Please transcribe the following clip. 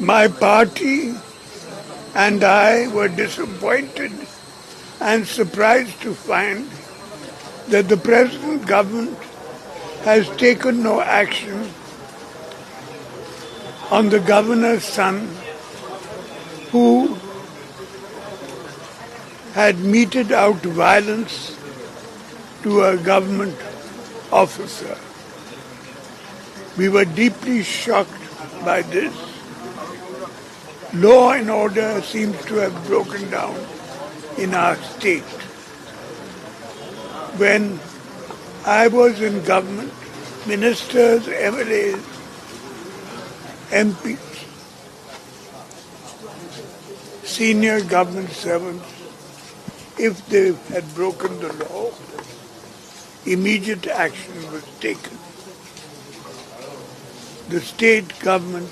My party and I were disappointed and surprised to find that the present government has taken no action on the governor's son who had meted out violence to a government officer. We were deeply shocked by this. Law and order seems to have broken down in our state. When I was in government, ministers, MLAs, MPs, senior government servants, if they had broken the law, immediate action was taken. The state government